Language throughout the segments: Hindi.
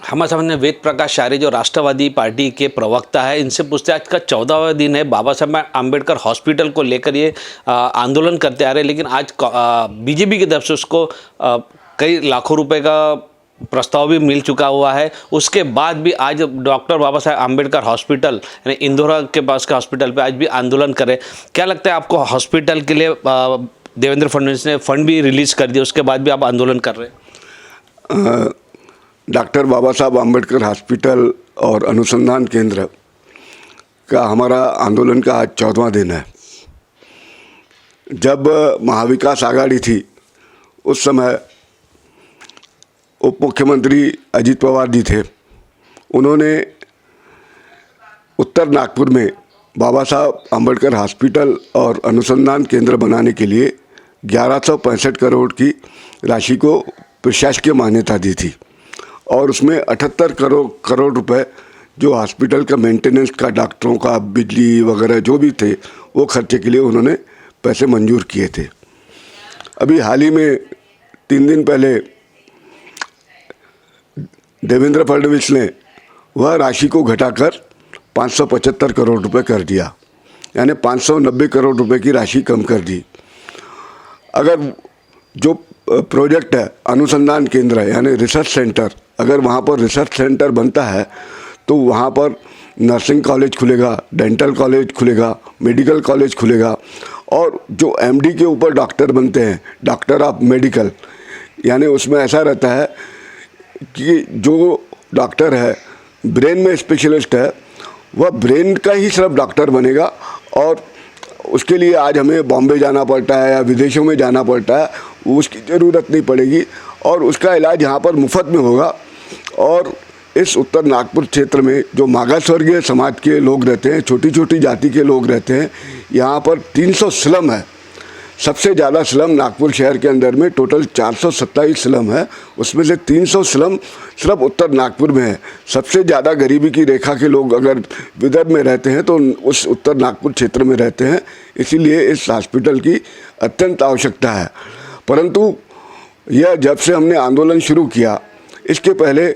हमारे सामने वेद प्रकाश आर्य जो राष्ट्रवादी पार्टी के प्रवक्ता है, इनसे पूछते हैं आज का 14वां दिन है, बाबा साहब आम्बेडकर हॉस्पिटल को लेकर ये आंदोलन करते आ रहे हैं, लेकिन आज बीजेपी की तरफ से उसको कई लाखों रुपए का प्रस्ताव भी मिल चुका हुआ है। उसके बाद भी आज डॉक्टर बाबा साहब आम्बेडकर हॉस्पिटल यानी इंदौरा के पास के हॉस्पिटल पे आज भी आंदोलन करे। क्या लगता है आपको, हॉस्पिटल के लिए देवेंद्र फडणवीस ने फंड भी रिलीज कर दिया, उसके बाद भी आप आंदोलन कर रहे हैं? डॉक्टर बाबा साहब आम्बेडकर हॉस्पिटल और अनुसंधान केंद्र का हमारा आंदोलन का आज 14वां दिन है। जब महाविकास आघाड़ी थी उस समय उप मुख्यमंत्री अजीत पवार जी थे। उन्होंने उत्तर नागपुर में बाबा साहब आम्बेडकर हॉस्पिटल और अनुसंधान केंद्र बनाने के लिए 1165 करोड़ की राशि को प्रशासकीय मान्यता दी थी और उसमें 78 करोड़ रुपए जो हॉस्पिटल का मेंटेनेंस का, डॉक्टरों का, बिजली वगैरह जो भी थे वो खर्चे के लिए उन्होंने पैसे मंजूर किए थे। अभी हाल ही में 3 दिन पहले देवेंद्र फडणवीस ने वह राशि को घटाकर 575 करोड़ रुपए कर दिया, यानी 590 करोड़ रुपए की राशि कम कर दी। अगर जो प्रोजेक्ट है अनुसंधान केंद्र है यानी रिसर्च सेंटर, अगर वहाँ पर रिसर्च सेंटर बनता है तो वहाँ पर नर्सिंग कॉलेज खुलेगा, डेंटल कॉलेज खुलेगा, मेडिकल कॉलेज खुलेगा और जो एमडी के ऊपर डॉक्टर बनते हैं, डॉक्टर ऑफ मेडिकल, यानी उसमें ऐसा रहता है कि जो डॉक्टर है ब्रेन में स्पेशलिस्ट है वह ब्रेन का ही सिर्फ डॉक्टर बनेगा और उसके लिए आज हमें बॉम्बे जाना पड़ता है या विदेशों में जाना पड़ता है, उसकी ज़रूरत नहीं पड़ेगी और उसका इलाज यहाँ पर मुफ्त में होगा। और इस उत्तर नागपुर क्षेत्र में जो मागास वर्गीय समाज के लोग रहते हैं, छोटी छोटी जाति के लोग रहते हैं, यहाँ पर 300 स्लम है। सबसे ज़्यादा स्लम नागपुर शहर के अंदर में टोटल 427 स्लम है, उसमें से 300 स्लम सिर्फ उत्तर नागपुर में है। सबसे ज़्यादा गरीबी की रेखा के लोग अगर विदर्भ में रहते हैं तो उस उत्तर नागपुर क्षेत्र में रहते हैं, इसीलिए इस हॉस्पिटल की अत्यंत आवश्यकता है। परंतु यह जब से हमने आंदोलन शुरू किया, इसके पहले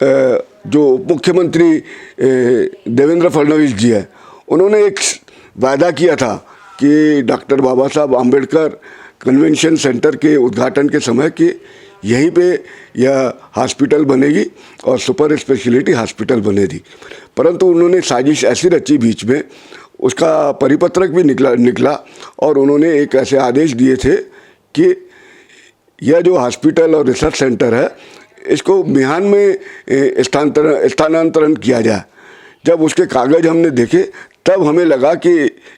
जो मुख्यमंत्री देवेंद्र फडणवीस जी है, उन्होंने एक वायदा किया था कि डॉक्टर बाबा साहब आम्बेडकर कन्वेंशन सेंटर के उद्घाटन के समय कि यहीं पे यह हॉस्पिटल बनेगी और सुपर स्पेशलिटी हॉस्पिटल बनेगी। परंतु उन्होंने साजिश ऐसी रची बीच में, उसका परिपत्रक भी निकला और उन्होंने एक ऐसे आदेश दिए थे कि यह जो हॉस्पिटल और रिसर्च सेंटर है इसको बिहार में स्थानांतरण किया जाए। जब उसके कागज़ हमने देखे तब हमें लगा कि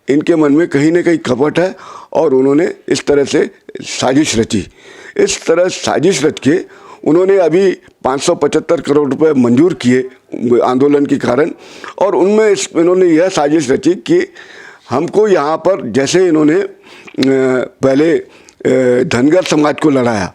इनके मन में कहीं ना कहीं कपट है और उन्होंने इस तरह से साजिश रची। इस तरह साजिश रच के उन्होंने अभी 575 करोड़ रुपए मंजूर किए आंदोलन के कारण और उनमें इन्होंने यह साजिश रची कि हमको यहाँ पर, जैसे इन्होंने पहले धनगर समाज को लड़ाया,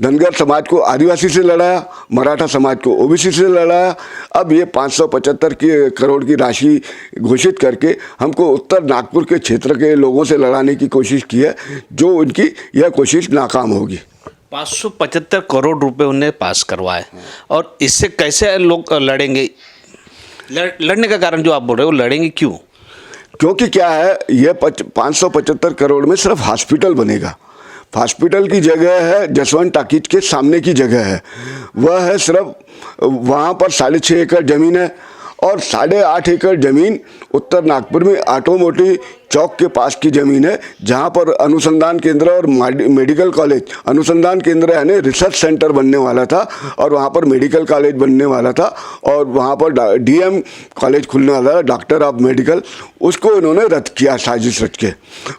धनगर समाज को आदिवासी से लड़ाया, मराठा समाज को ओबीसी से लड़ाया, अब ये 575 करोड़ की राशि घोषित करके हमको उत्तर नागपुर के क्षेत्र के लोगों से लड़ाने की कोशिश की है, जो उनकी यह कोशिश नाकाम होगी। 575 करोड़ रुपए उन्हें पास करवाए और इससे कैसे लोग लड़ेंगे? लड़ने का कारण जो आप बोल रहे हो, लड़ेंगे क्यों? क्योंकि क्या है, यह 575 करोड़ में सिर्फ हॉस्पिटल बनेगा। हॉस्पिटल की जगह है जसवंत टाकीज के सामने की जगह है, वह है सिर्फ वहाँ पर 6.5 एकड़ ज़मीन है और 8.5 एकड़ ज़मीन उत्तर नागपुर में ऑटोमोटिव चौक के पास की ज़मीन है, जहाँ पर अनुसंधान केंद्र और मेडिकल कॉलेज, अनुसंधान केंद्र यानी रिसर्च सेंटर बनने वाला था और वहाँ पर मेडिकल कॉलेज बनने वाला था और वहाँ पर डीएम कॉलेज खुलने वाला था, डॉक्टर ऑफ मेडिकल, उसको इन्होंने रद्द किया साजिश रच के।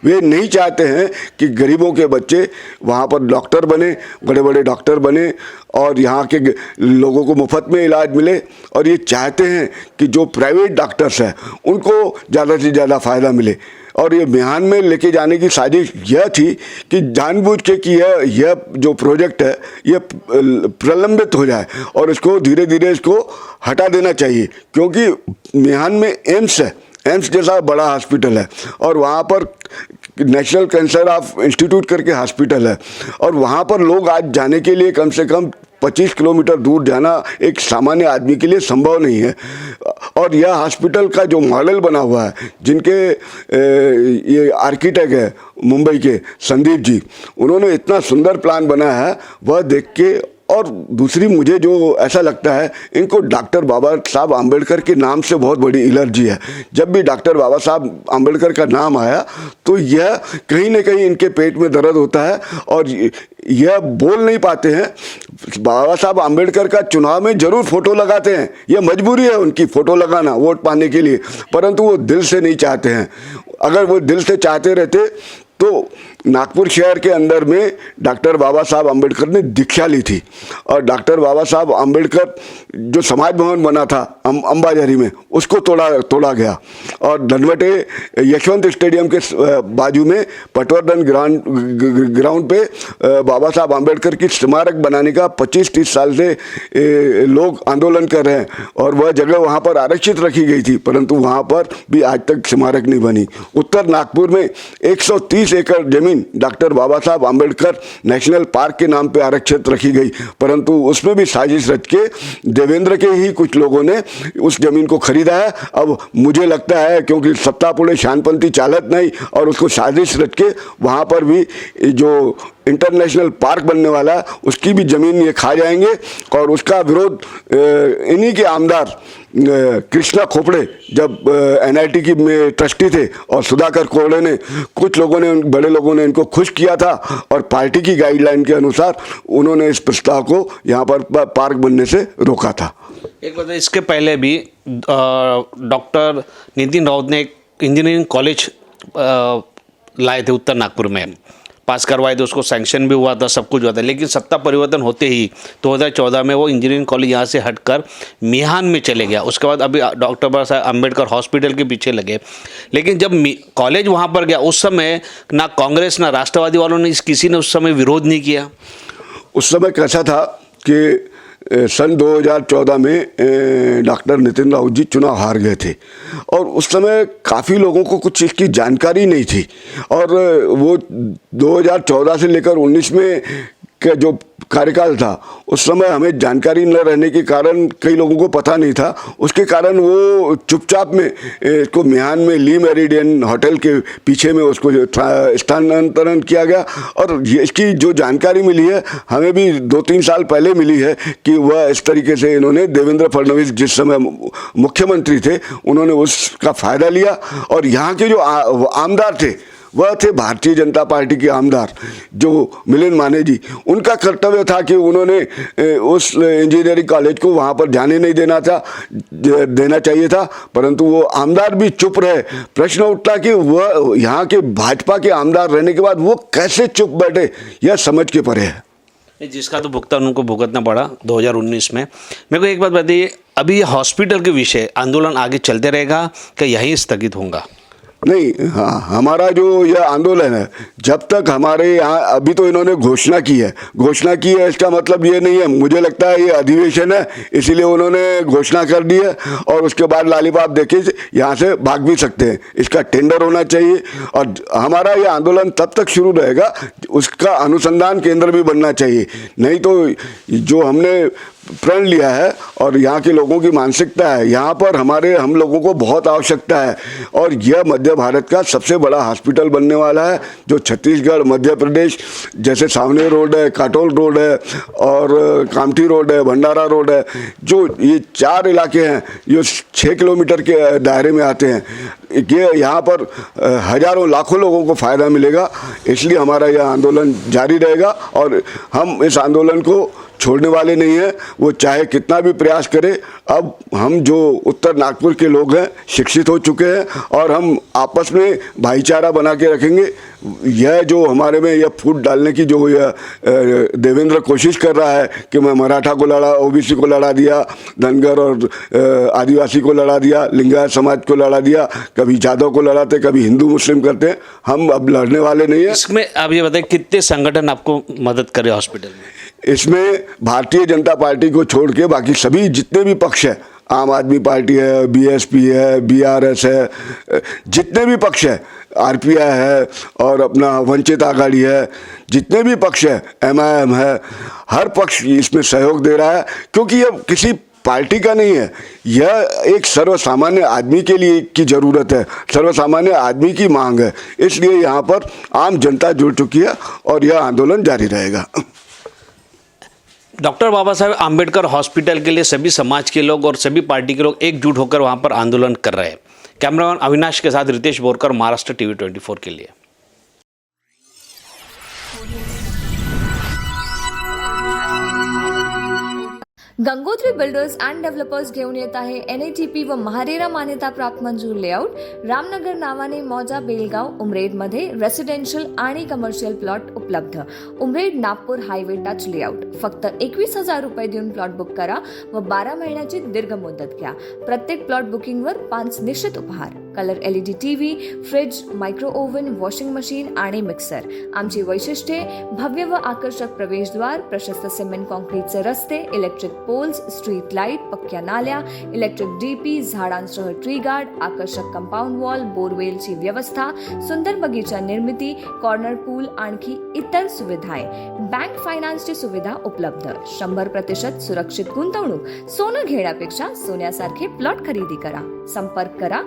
वे नहीं चाहते हैं कि गरीबों के बच्चे वहाँ पर डॉक्टर बने, बड़े बड़े डॉक्टर बने और यहाँ के लोगों को मुफ्त में इलाज मिले, और ये चाहते हैं कि जो प्राइवेट डॉक्टर्स हैं उनको ज़्यादा से ज़्यादा फ़ायदा मिले। और ये बिहार में लेके जाने की साजिश यह थी कि जानबूझ के कि यह जो प्रोजेक्ट है यह प्रलंबित हो जाए और इसको धीरे धीरे इसको हटा देना चाहिए, क्योंकि बिहार में एम्स है, एम्स जैसा बड़ा हॉस्पिटल है और वहाँ पर नेशनल कैंसर ऑफ इंस्टीट्यूट करके हॉस्पिटल है, और वहाँ पर लोग आज जाने के लिए कम से कम 25 किलोमीटर दूर जाना एक सामान्य आदमी के लिए संभव नहीं है। और यह हॉस्पिटल का जो मॉडल बना हुआ है, जिनके ये आर्किटेक्ट है मुंबई के संदीप जी, उन्होंने इतना सुंदर प्लान बनाया है, वह देख के। और दूसरी मुझे जो ऐसा लगता है, इनको डॉक्टर बाबा साहब आम्बेडकर के नाम से बहुत बड़ी एलर्जी है। जब भी डॉक्टर बाबा साहब आम्बेडकर का नाम आया तो यह कहीं ना कहीं इनके पेट में दर्द होता है और यह बोल नहीं पाते हैं। बाबा साहब आम्बेडकर का चुनाव में जरूर फोटो लगाते हैं, यह मजबूरी है उनकी फोटो लगाना वोट पाने के लिए, परंतु वो दिल से नहीं चाहते हैं। अगर वो दिल से चाहते रहते तो नागपुर शहर के अंदर में डॉक्टर बाबा साहब आम्बेडकर ने दीक्षा ली थी, और डॉक्टर बाबा साहब आम्बेडकर जो समाज भवन बना था अंबाझरी में, उसको तोड़ा गया। और धनवटे यशवंत स्टेडियम के बाजू में पटवर्धन ग्राउंड पे बाबा साहब आम्बेडकर की स्मारक बनाने का 25-30 साल से लोग आंदोलन कर रहे हैं, और वह जगह वहाँ पर आरक्षित रखी गई थी, परंतु वहाँ पर भी आज तक स्मारक नहीं बनी। उत्तर नागपुर में 130 एकड़ जमीन डॉक्टर बाबा साहब आम्बेडकर नेशनल पार्क के नाम पे आरक्षित रखी गई, परंतु उसमें भी साजिश रच के देवेंद्र के ही कुछ लोगों ने उस जमीन को खरीदा है। अब मुझे लगता है क्योंकि सत्ता पुड़े शानपंथी चालत नहीं, और उसको साजिश रच के वहाँ पर भी जो इंटरनेशनल पार्क बनने वाला है उसकी भी ज़मीन ये खा जाएंगे। और उसका विरोध इन्हीं के आमदार कृष्णा खोपड़े जब NIT की में ट्रस्टी थे, और सुधाकर कोरडे ने, कुछ लोगों ने, बड़े लोगों ने इनको खुश किया था, और पार्टी की गाइडलाइन के अनुसार उन्होंने इस प्रस्ताव को यहाँ पर पार्क बनने से रोका था। एक बात, इसके पहले भी डॉक्टर नितिन राउत ने एक इंजीनियरिंग कॉलेज लाए थे उत्तर नागपुर में, पास करवाए थे, उसको सैंक्शन भी हुआ था, सब कुछ हुआ था, लेकिन सत्ता परिवर्तन होते ही 2014 में वो इंजीनियरिंग कॉलेज यहाँ से हटकर मिहान में चले गया। उसके बाद अभी डॉक्टर बाबा साहब अम्बेडकर हॉस्पिटल के पीछे लगे। लेकिन जब कॉलेज वहाँ पर गया, उस समय ना कांग्रेस ना राष्ट्रवादी वालों ने किसी ने उस समय विरोध नहीं किया। उस समय कैसा था कि सन 2014 में डॉक्टर नितिन राउत जी चुनाव हार गए थे, और उस समय काफ़ी लोगों को कुछ चीज़ की जानकारी नहीं थी, और वो 2014 से लेकर 19 में का जो कार्यकाल था, उस समय हमें जानकारी न रहने के कारण कई लोगों को पता नहीं था। उसके कारण वो चुपचाप में इसको मिहान में ली मेरिडियन होटल के पीछे में उसको स्थानांतरण किया गया। और इसकी जो जानकारी मिली है हमें भी 2-3 साल पहले मिली है कि वह इस तरीके से इन्होंने देवेंद्र फडणवीस जिस समय मुख्यमंत्री थे उन्होंने उसका फ़ायदा लिया, और यहाँ के जो आमदार थे वह थे भारतीय जनता पार्टी के आमदार जो मिलिंद माने जी। उनका कर्तव्य था कि उन्होंने उस इंजीनियरिंग कॉलेज को वहाँ पर जाने नहीं देना चाहिए था, परंतु वो आमदार भी चुप रहे। प्रश्न उठता कि वह यहाँ के भाजपा के आमदार रहने के बाद वो कैसे चुप बैठे, यह समझ के परे है। जिसका तो भुगतान उनको भुगतना पड़ा 2019 में। मेरे को एक बात बताइए, अभी ये हॉस्पिटल के विषय आंदोलन आगे चलते रहेगा कि यहीं स्थगित होगा? नहीं, हाँ, हमारा जो यह आंदोलन है, जब तक हमारे यहाँ, अभी तो इन्होंने घोषणा की है, इसका मतलब ये नहीं है, मुझे लगता है ये अधिवेशन है इसीलिए उन्होंने घोषणा कर दी है, और उसके बाद लालीपाप देखे यहाँ से भाग भी सकते हैं। इसका टेंडर होना चाहिए, और हमारा ये आंदोलन तब तक शुरू रहेगा, उसका अनुसंधान केंद्र भी बनना चाहिए। नहीं तो जो हमने प्रण लिया है और यहाँ के लोगों की मानसिकता है, यहाँ पर हम लोगों को बहुत आवश्यकता है, और यह मध्य भारत का सबसे बड़ा हॉस्पिटल बनने वाला है, जो छत्तीसगढ़, मध्य प्रदेश, जैसे सावनेर रोड है, काटोल रोड है, और कामठी रोड है, भंडारा रोड है, जो ये 4 इलाके हैं जो 6 किलोमीटर के दायरे में आते हैं, ये यहाँ पर हजारों लाखों लोगों को फ़ायदा मिलेगा। इसलिए हमारा यह आंदोलन जारी रहेगा, और हम इस आंदोलन को छोड़ने वाले नहीं हैं, वो चाहे कितना भी प्रयास करे। अब हम जो उत्तर नागपुर के लोग हैं शिक्षित हो चुके हैं, और हम आपस में भाईचारा बना के रखेंगे। यह जो हमारे में यह फूट डालने की जो यह देवेंद्र कोशिश कर रहा है कि मैं मराठा को लड़ा, OBC को लड़ा दिया, धनगर और आदिवासी को लड़ा दिया, लिंगायत समाज को लड़ा दिया, कभी जादव को लड़ाते, कभी हिंदू मुस्लिम करते, हम अब लड़ने वाले नहीं हैं। इसमें आप ये बताएं कितने संगठन आपको मदद करे हॉस्पिटल में? इसमें भारतीय जनता पार्टी को छोड़ के बाकी सभी जितने भी पक्ष हैं आम आदमी पार्टी है, बीएसपी है, बीआरएस है, जितने भी पक्ष है, आरपीआई है और अपना वंचित आघाड़ी है, जितने भी पक्ष है, एमआईएम है, हर पक्ष इसमें सहयोग दे रहा है, क्योंकि ये किसी पार्टी का नहीं है, यह एक सर्वसामान्य आदमी के लिए की ज़रूरत है, सर्वसामान्य आदमी की मांग है। इसलिए यहाँ पर आम जनता जुड़ चुकी है और यह आंदोलन जारी रहेगा। डॉक्टर बाबा साहेब आम्बेडकर हॉस्पिटल के लिए सभी समाज के लोग और सभी पार्टी के लोग एकजुट होकर वहां पर आंदोलन कर रहे हैं। कैमरामैन अविनाश के साथ रितेश बोरकर, महाराष्ट्र टीवी 24 के लिए। गंगोत्री बिल्डर्स अँड डेव्हलपर्स घेऊन येत आहे NATP व महारेरा मान्यता प्राप्त मंजूर लेआउट रामनगर नावाने मौजा बेलगाव उमरेडमध्ये रेसिडेन्शियल आणि कमर्शियल प्लॉट उपलब्ध। Umred Nagpur highway touch layout फक्त 21,000 रुपये देऊन प्लॉट बुक करा व 12 महिन्याची दीर्घ मुदत घ्या। प्रत्येक प्लॉट बुकिंगवर 5 निश्चित उपहार, colour LED TV, fridge, micro oven, washing machine आणि मिक्सर। आमची वैशिष्ट्ये भव्य व आकर्षक प्रवेशद्वार, प्रशस्त सिमेंट कॉन्क्रीटचे रस्ते, इलेक्ट्रिक पोल्स, स्ट्रीट लाईट, पक्क्या नाल्या, इलेक्ट्रिक DP, झाडांसह ट्री गार्ड, आकर्षक कंपाऊंड वॉल, बोरवेलची व्यवस्था, सुंदर बगीचा निर्मिती, कॉर्नर पूल आणखी इतर सुविधाएं। बँक फायनान्सची सुविधा उपलब्ध। 100% सुरक्षित गुंतवणूक। सोनं घेण्यापेक्षा सोन्यासारखे प्लॉट खरेदी करा। संपर्क करा